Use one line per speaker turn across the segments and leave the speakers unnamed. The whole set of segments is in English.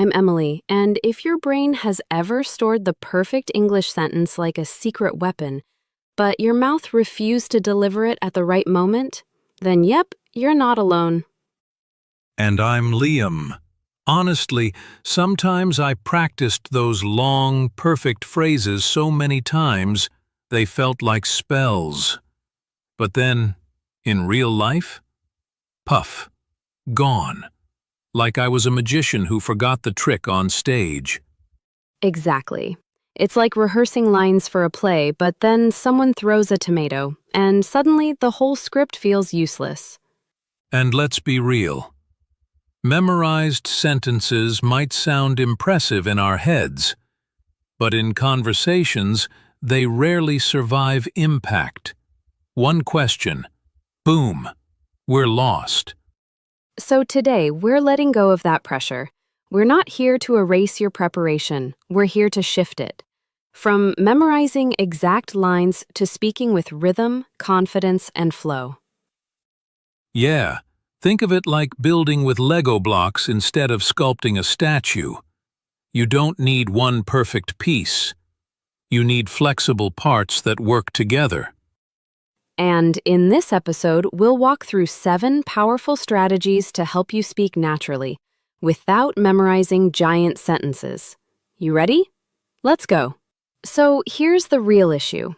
I'm Emily, and if your brain has ever stored the perfect English sentence like a secret weapon, but your mouth refused to deliver it at the right moment, then yep, you're not alone.
And I'm Liam. Honestly, sometimes I practiced those long, perfect phrases so many times, they felt like spells. But then, in real life, puff, gone. Like I was a magician who forgot the trick on stage.
Exactly. It's like rehearsing lines for a play, but then someone throws a tomato, and suddenly the whole script feels useless.
And let's be real. Memorized sentences might sound impressive in our heads, but in conversations, they rarely survive impact. One question, boom, we're lost.
So today, we're letting go of that pressure. We're not here to erase your preparation, we're here to shift it. From memorizing exact lines to speaking with rhythm, confidence, and flow.
Yeah, think of it like building with Lego blocks instead of sculpting a statue. You don't need one perfect piece. You need flexible parts that work together.
And in this episode, we'll walk through 7 powerful strategies to help you speak naturally, without memorizing giant sentences. You ready? Let's go. So here's the real issue.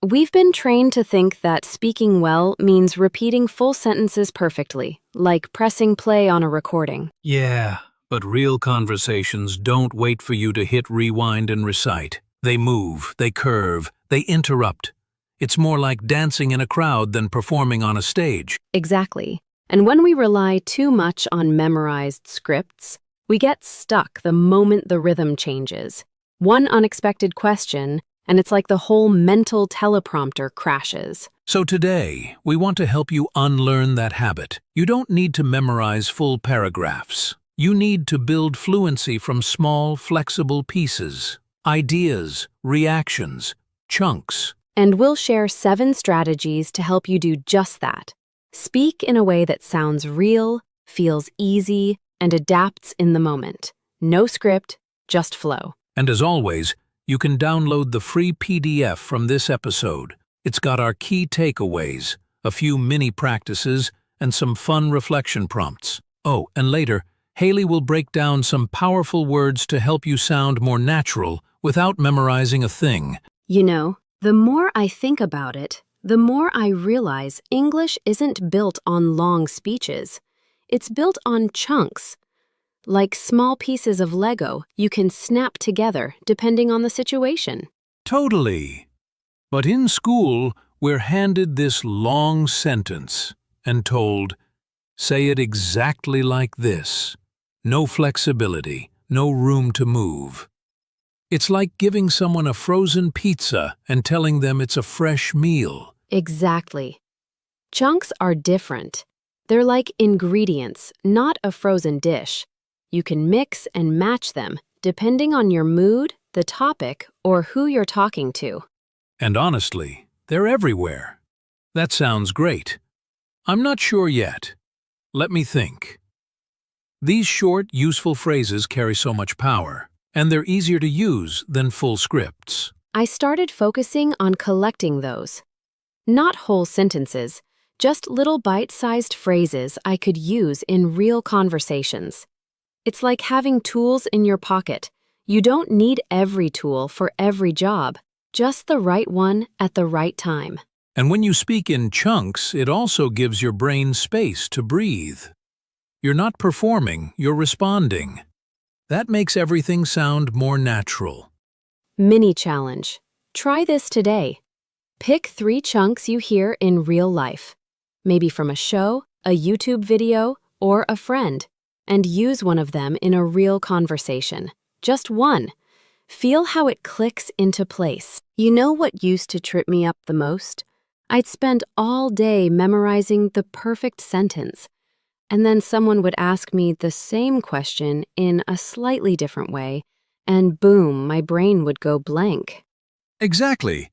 We've been trained to think that speaking well means repeating full sentences perfectly, like pressing play on a recording.
Yeah, but real conversations don't wait for you to hit rewind and recite. They move, they curve, they interrupt. It's more like dancing in a crowd than performing on a stage.
Exactly. And when we rely too much on memorized scripts, we get stuck the moment the rhythm changes. One unexpected question, and it's like the whole mental teleprompter crashes.
So today, we want to help you unlearn that habit. You don't need to memorize full paragraphs. You need to build fluency from small, flexible pieces. Ideas, reactions, chunks.
And we'll share 7 strategies to help you do just that. Speak in a way that sounds real, feels easy, and adapts in the moment. No script, just flow.
And as always, you can download the free PDF from this episode. It's got our key takeaways, a few mini practices, and some fun reflection prompts. Oh, and later, Haley will break down some powerful words to help you sound more natural without memorizing a thing.
You know, the more I think about it, the more I realize English isn't built on long speeches. It's built on chunks. Like small pieces of Lego you can snap together depending on the situation.
Totally. But in school, we're handed this long sentence and told, say it exactly like this. No flexibility, no room to move. It's like giving someone a frozen pizza and telling them it's a fresh meal.
Exactly. Chunks are different. They're like ingredients, not a frozen dish. You can mix and match them depending on your mood, the topic, or who you're talking to.
And honestly, they're everywhere. That sounds great. I'm not sure yet. Let me think. These short, useful phrases carry so much power, and they're easier to use than full scripts.
I started focusing on collecting those. Not whole sentences, just little bite-sized phrases I could use in real conversations. It's like having tools in your pocket. You don't need every tool for every job, just the right one at the right time.
And when you speak in chunks, it also gives your brain space to breathe. You're not performing, you're responding. That makes everything sound more natural.
Mini challenge. Try this today. Pick 3 chunks you hear in real life, maybe from a show, a YouTube video, or a friend, and use one of them in a real conversation. Just one. Feel how it clicks into place. You know what used to trip me up the most? I'd spend all day memorizing the perfect sentence, and then someone would ask me the same question in a slightly different way, and boom, my brain would go blank.
Exactly.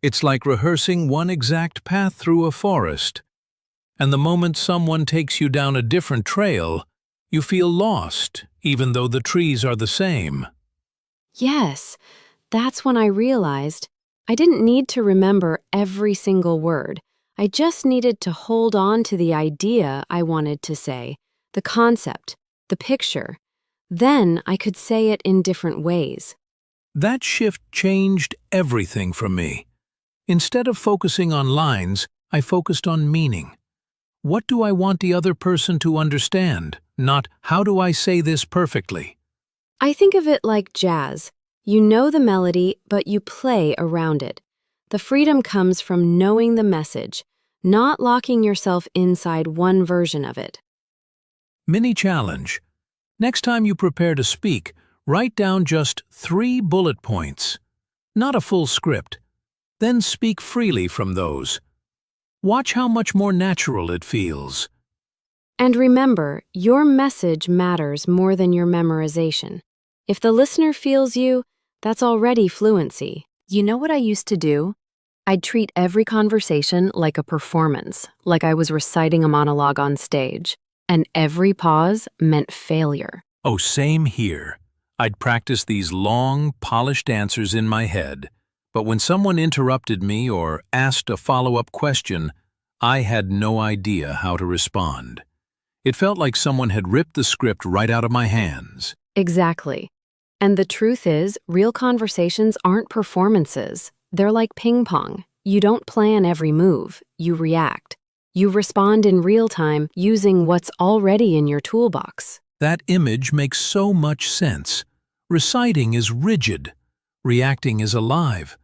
It's like rehearsing one exact path through a forest. And the moment someone takes you down a different trail, You feel lost, even though the trees are the same.
Yes, that's when I realized I didn't need to remember every single word. I just needed to hold on to the idea I wanted to say, the concept, the picture. Then I could say it in different ways.
That shift changed everything for me. Instead of focusing on lines, I focused on meaning. What do I want the other person to understand, not how do I say this perfectly?
I think of it like jazz. You know the melody, but you play around it. The freedom comes from knowing the message, not locking yourself inside one version of it.
Mini challenge. Next time you prepare to speak, write down just 3 bullet points, not a full script. Then speak freely from those. Watch how much more natural it feels.
And remember, your message matters more than your memorization. If the listener feels you, that's already fluency. You know what I used to do? I'd treat every conversation like a performance, like I was reciting a monologue on stage, and every pause meant failure.
Oh, same here. I'd practice these long, polished answers in my head, but when someone interrupted me or asked a follow-up question, I had no idea how to respond. It felt like someone had ripped the script right out of my hands.
Exactly. And the truth is, real conversations aren't performances. They're like ping pong. You don't plan every move, you react. You respond in real time using what's already in your toolbox.
That image makes so much sense. Reciting is rigid. Reacting is alive.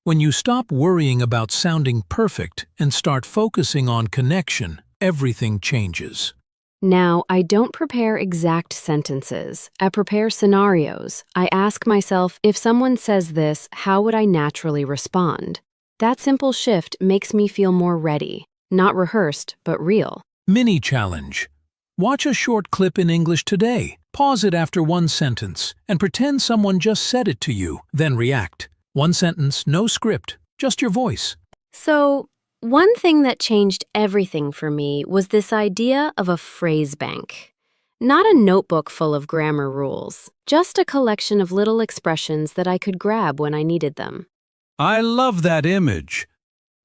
When you stop worrying about sounding perfect and start focusing on connection, everything changes.
Now, I don't prepare exact sentences. I prepare scenarios. I ask myself, if someone says this, how would I naturally respond? That simple shift makes me feel more ready. Not rehearsed, but real.
Mini challenge. Watch a short clip in English today. Pause it after one sentence and pretend someone just said it to you, then react. One sentence, no script, just your voice.
So, one thing that changed everything for me was this idea of a phrase bank. Not a notebook full of grammar rules, just a collection of little expressions that I could grab when I needed them.
I love that image.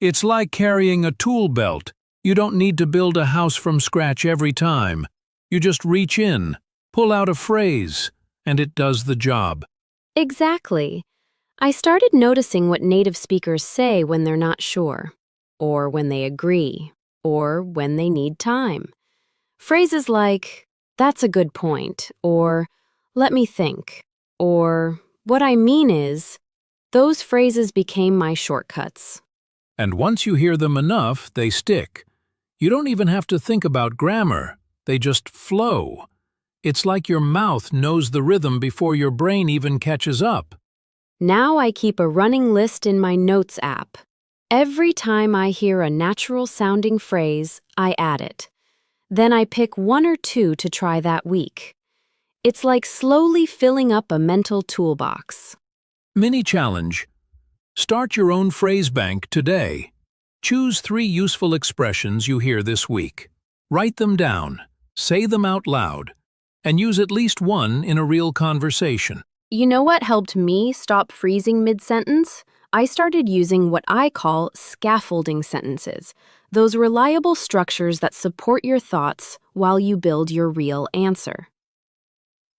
It's like carrying a tool belt. You don't need to build a house from scratch every time. You just reach in, pull out a phrase, and it does the job.
Exactly. I started noticing what native speakers say when they're not sure, or when they agree, or when they need time. Phrases like, "That's a good point," or "Let me think," or "What I mean is," those phrases became my shortcuts.
And once you hear them enough, they stick. You don't even have to think about grammar. They just flow. It's like your mouth knows the rhythm before your brain even catches up.
Now I keep a running list in my Notes app. Every time I hear a natural-sounding phrase, I add it. Then I pick 1 or 2 to try that week. It's like slowly filling up a mental toolbox.
Mini challenge. Start your own phrase bank today. Choose 3 useful expressions you hear this week. Write them down, say them out loud, and use at least one in a real conversation.
You know what helped me stop freezing mid-sentence? I started using what I call scaffolding sentences, those reliable structures that support your thoughts while you build your real answer.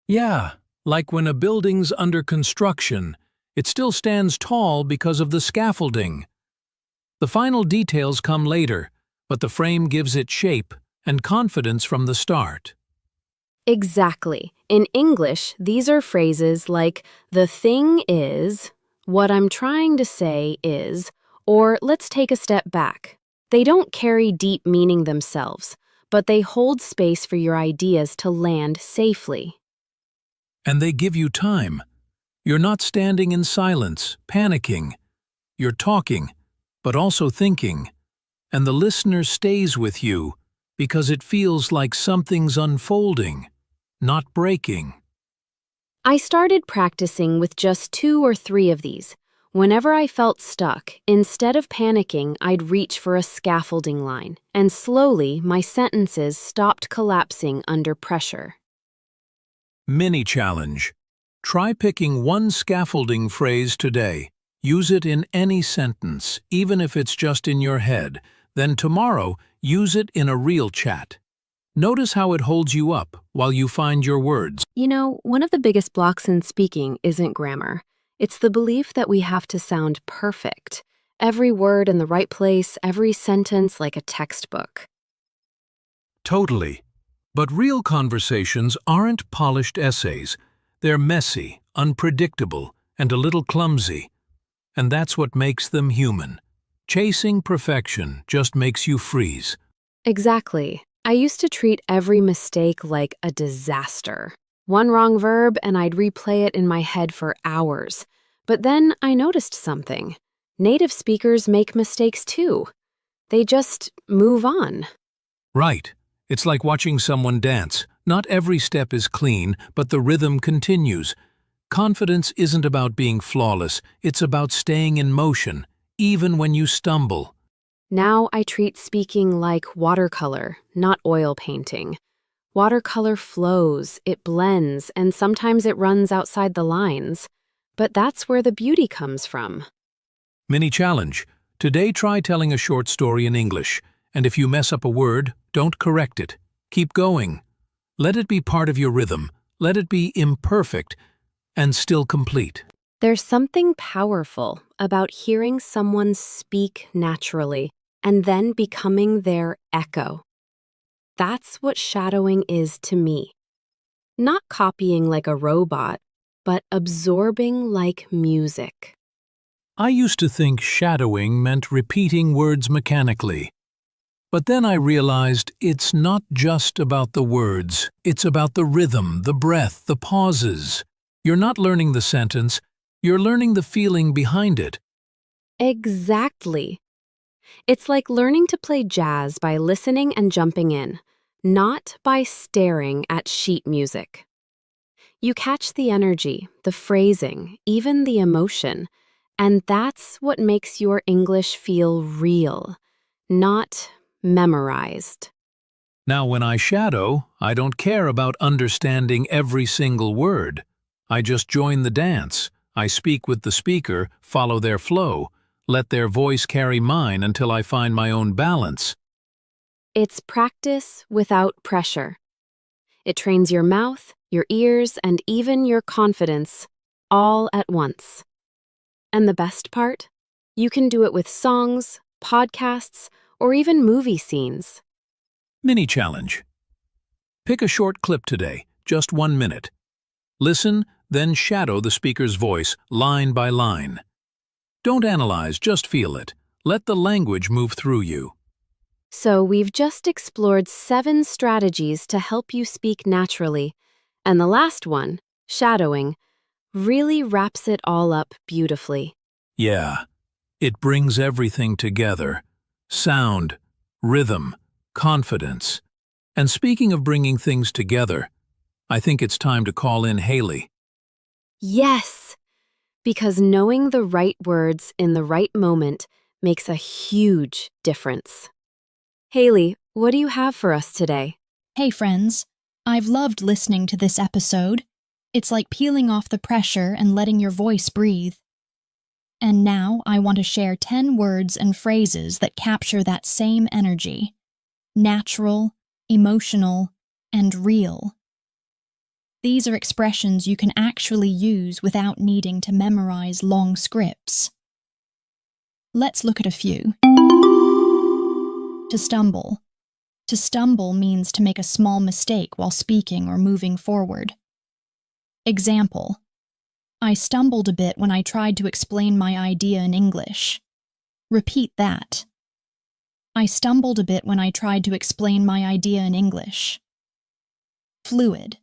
Yeah, like when a building's under construction, it still stands tall because of the scaffolding. The final details come later, but the frame gives it shape and confidence from the start.
Exactly. In English, these are phrases like, "the thing is," "what I'm trying to say is," or "let's take a step back." They don't carry deep meaning themselves, but they hold space for your ideas to land safely.
And they give you time. You're not standing in silence, panicking. You're talking, but also thinking. And the listener stays with you because it feels like something's unfolding, not breaking.
I started practicing with just 2 or 3 of these. Whenever I felt stuck, instead of panicking, I'd reach for a scaffolding line, and slowly my sentences stopped collapsing under pressure.
Mini challenge. Try picking one scaffolding phrase today. Use it in any sentence, even if it's just in your head. Then tomorrow, use it in a real chat. Notice how it holds you up while you find your words.
You know, one of the biggest blocks in speaking isn't grammar. It's the belief that we have to sound perfect. Every word in the right place, every sentence like a textbook.
Totally. But real conversations aren't polished essays. They're messy, unpredictable, and a little clumsy. And that's what makes them human. Chasing perfection just makes you freeze.
Exactly. I used to treat every mistake like a disaster. One wrong verb and I'd replay it in my head for hours. But then I noticed something. Native speakers make mistakes too. They just move on.
Right. It's like watching someone dance. Not every step is clean, but the rhythm continues. Confidence isn't about being flawless. It's about staying in motion, even when you stumble.
Now I treat speaking like watercolor, not oil painting. Watercolor flows, it blends, and sometimes it runs outside the lines. But that's where the beauty comes from.
Mini challenge. Today try telling a short story in English. And if you mess up a word, don't correct it. Keep going. Let it be part of your rhythm. Let it be imperfect and still complete.
There's something powerful about hearing someone speak naturally and then becoming their echo. That's what shadowing is to me. Not copying like a robot, but absorbing like music.
I used to think shadowing meant repeating words mechanically. But then I realized it's not just about the words. It's about the rhythm, the breath, the pauses. You're not learning the sentence, you're learning the feeling behind it.
Exactly. It's like learning to play jazz by listening and jumping in, not by staring at sheet music. You catch the energy, the phrasing, even the emotion, and that's what makes your English feel real, not memorized.
Now when I shadow, I don't care about understanding every single word. I just join the dance. I speak with the speaker, follow their flow, let their voice carry mine until I find my own balance.
It's practice without pressure. It trains your mouth, your ears, and even your confidence, all at once. And the best part? You can do it with songs, podcasts, or even movie scenes.
Mini challenge. Pick a short clip today, just 1 minute. Listen, then shadow the speaker's voice, line by line. Don't analyze, just feel it. Let the language move through you.
So we've just explored 7 strategies to help you speak naturally, and the last one, shadowing, really wraps it all up beautifully.
Yeah, it brings everything together. Sound, rhythm, confidence. And speaking of bringing things together, I think it's time to call in Haley.
Yes, because knowing the right words in the right moment makes a huge difference. Haley, what do you have for us today?
Hey friends, I've loved listening to this episode. It's like peeling off the pressure and letting your voice breathe. And now I want to share 10 words and phrases that capture that same energy. Natural, emotional, and real. These are expressions you can actually use without needing to memorize long scripts. Let's look at a few. To stumble. To stumble means to make a small mistake while speaking or moving forward. Example: I stumbled a bit when I tried to explain my idea in English. Repeat that. I stumbled a bit when I tried to explain my idea in English. Fluid.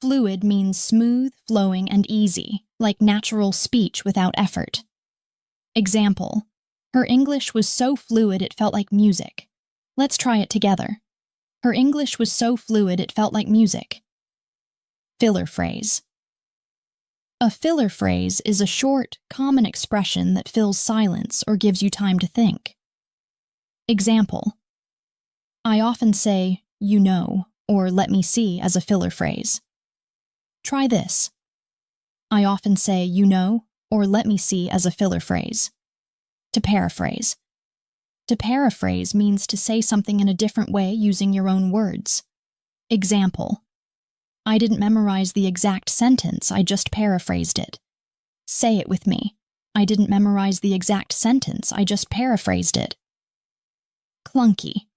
Fluid means smooth, flowing, and easy, like natural speech without effort. Example: her English was so fluid it felt like music. Let's try it together. Her English was so fluid it felt like music. Filler phrase. A filler phrase is a short, common expression that fills silence or gives you time to think. Example: I often say, you know, or let me see as a filler phrase. Try this. I often say, you know, or let me see as a filler phrase. To paraphrase. To paraphrase means to say something in a different way using your own words. Example. I didn't memorize the exact sentence, I just paraphrased it. Say it with me. I didn't memorize the exact sentence, I just paraphrased it. Clunky.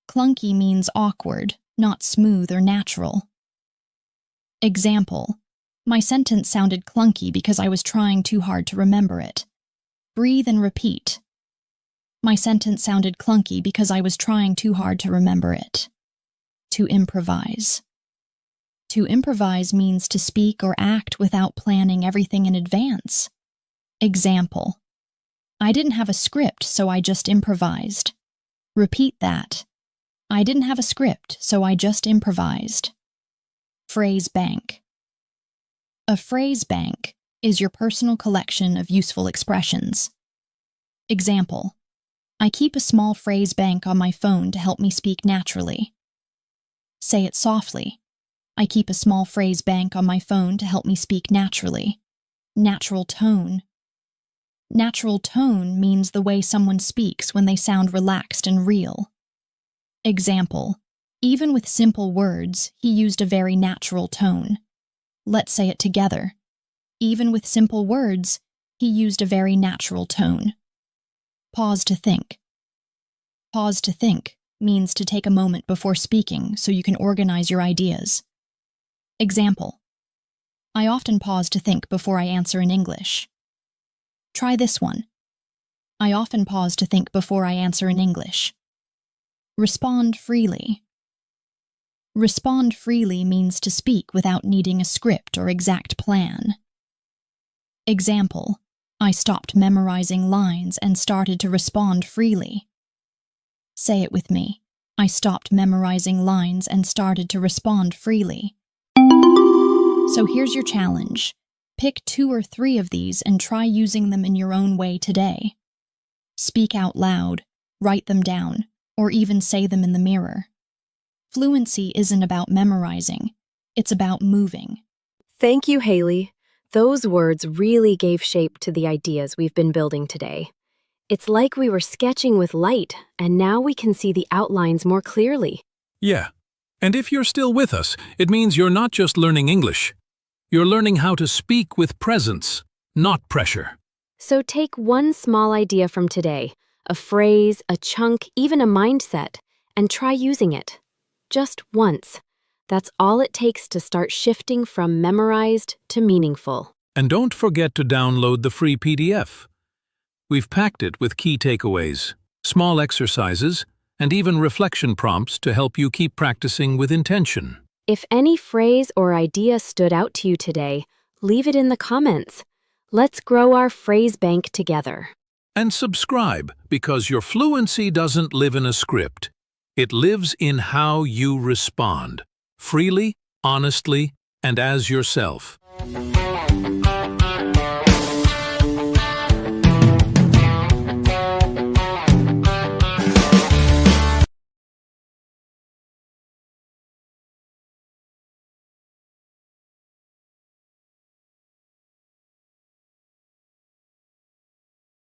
Clunky means awkward, not smooth or natural. Example. My sentence sounded clunky because I was trying too hard to remember it. Breathe and repeat. My sentence sounded clunky because I was trying too hard to remember it. To improvise. To improvise means to speak or act without planning everything in advance. Example. I didn't have a script, so I just improvised. Repeat that. I didn't have a script, so I just improvised. Phrase bank. A phrase bank is your personal collection of useful expressions. Example. I keep a small phrase bank on my phone to help me speak naturally. Say it softly. I keep a small phrase bank on my phone to help me speak naturally. Natural tone. Natural tone means the way someone speaks when they sound relaxed and real. Example. Even with simple words, he used a very natural tone. Let's say it together. Even with simple words, he used a very natural tone. Pause to think. Pause to think means to take a moment before speaking so you can organize your ideas. Example. I often pause to think before I answer in English. Try this one. I often pause to think before I answer in English. Respond freely. Respond freely means to speak without needing a script or exact plan. Example. I stopped memorizing lines and started to respond freely. Say it with me. I stopped memorizing lines and started to respond freely. So here's your challenge. Pick 2 or 3 of these and try using them in your own way today. Speak out loud, write them down, or even say them in the mirror. Fluency isn't about memorizing, it's about moving.
Thank you, Haley. Those words really gave shape to the ideas we've been building today. It's like we were sketching with light, and now we can see the outlines more clearly.
Yeah. And if you're still with us, it means you're not just learning English. You're learning how to speak with presence, not pressure.
So take one small idea from today, a phrase, a chunk, even a mindset, and try using it. Just once. That's all it takes to start shifting from memorized to meaningful.
And don't forget to download the free PDF. We've packed it with key takeaways, small exercises, and even reflection prompts to help you keep practicing with intention.
If any phrase or idea stood out to you today, leave it in the comments. Let's grow our phrase bank together.
And subscribe, because your fluency doesn't live in a script. It lives in how you respond, freely, honestly, and as yourself.